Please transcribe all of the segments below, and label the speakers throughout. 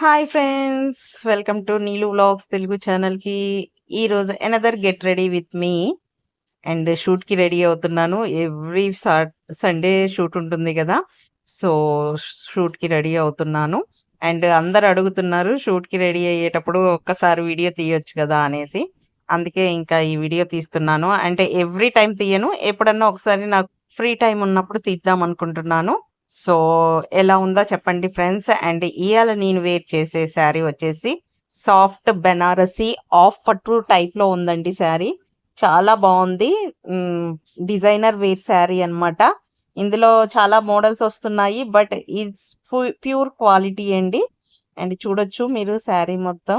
Speaker 1: Hi friends! Welcome to Neelu vlogs Telugu ఛానల్‌కి. ఈరోజు another get ready with me and షూట్‌కి ready అవుతున్నాను. ఎవ్రీ సండే షూట్ ఉంటుంది గదా! సో, షూట్‌కి రెడీ అవుతున్నాను. అండ్ అందరూ అడుగుతున్నారు షూట్‌కి రెడీ అయ్యేటప్పుడు ఒక్కసారి వీడియో తీయొచ్చు గదా! అనేసి. అందుకే ఇంకా ఈ వీడియో తీస్తున్నాను. అంటే ఎవ్రీ టైమ్ తీయను. ఎప్పుడన్నా ఒకసారి నాకు ఫ్రీ టైమ్ ఉన్నప్పుడు తీద్దాం అనుకుంటున్నాను. సో, ఎలా ఉందో చెప్పండి ఫ్రెండ్స్. అండ్ ఇయాల నేను వేర్ చేసే శారీ వచ్చేసి సాఫ్ట్ బెనారసీ ఆఫ్ పట్టు టైప్‌లో ఉందండి శారీ. చాలా బావుంది. హ్మ్. డిజైనర్ వేర్ శారీ అన్నమాట. ఇందులో చాలా మోడల్స్ వస్తున్నాయి. బట్ ఇట్స్ ప్యూర్ క్వాలిటీ అండి. అండ్ చూడొచ్చు మీరు శారీ మొత్తం.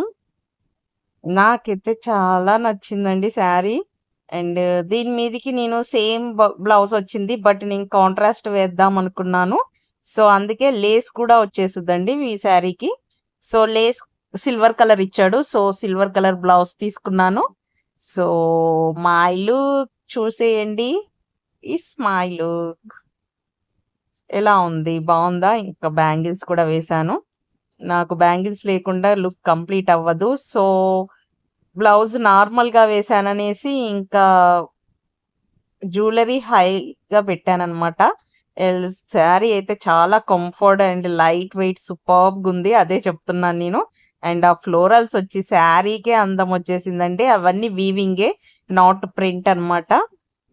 Speaker 1: నాకైతే చాలా నచ్చిందండి శారీ. అండ్ దీని మీదకి నేను సేమ్ బ్లౌజ్ వచ్చింది. బట్ నేను కాంట్రాస్ట్ వేద్దాం అనుకున్నాను. సో, అందుకే లేస్ కూడా వచ్చేసిద్దండి ఈ శారీకి. సో, లేస్ సిల్వర్ కలర్ ఇచ్చాడు. సో, సిల్వర్ కలర్ బ్లౌజ్ తీసుకున్నాను. సో, మై లుక్ చూసేయండి. It's my look. ఎలా ఉంది? బావుందా? ఇంకా బ్యాంగిల్స్ కూడా వేశాను. నాకు బ్యాంగిల్స్ లేకుండా లుక్ కంప్లీట్ అవ్వదు. సో, బ్లౌజ్ నార్మల్‌గా వేశాననేసి ఇంకా జ్యువెలరీ హైగా పెట్టాననమాట. శారీ అయితే చాలా కంఫర్ట్ అండ్ లైట్ వెయిట్ సూపర్బ్‌గుంది. అదే చెప్తున్నాను నేను. అండ్ ఆ ఫ్లోరల్స్ వచ్చి శారీకే అందం వచ్చేసిందండి. అవన్నీ వీవింగే, నాట్ ప్రింట్ అనమాట.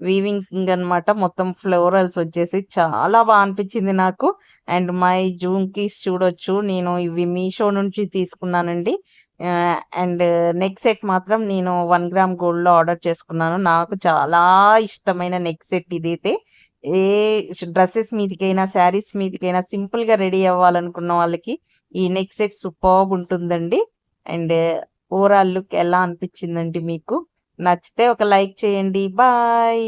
Speaker 1: వీవింగ్ అనమాట. మొత్తం ఫ్లోరల్స్ వచ్చేసి చాలా అనిపించింది నాకు. అండ్ మై జుంకీస్ చూడొచ్చు. నేను ఇవి మీషో నుంచి తీసుకున్నానండి. అండ్ నెక్ సెట్ మాత్రం నేను 1 గ్రామ్ గోల్డ్‌లో ఆర్డర్ చేసుకున్నాను. నాకు చాలా ఇష్టమైన నెక్ సెట్ ఇదైతే. ఏ డ్రెసెస్ మీదకైనా, శారీస్ మీదకైనా సింపుల్‌గా రెడీ అవ్వాలనుకున్న వాళ్ళకి ఈ నెక్ సెట్ సూపర్బ్ ఉంటుందండి. అండ్ ఓవరాల్ లుక్ ఎలా అనిపించిందండి మీకు? నచ్చితే ఒక లైక్ చేయండి. బాయ్.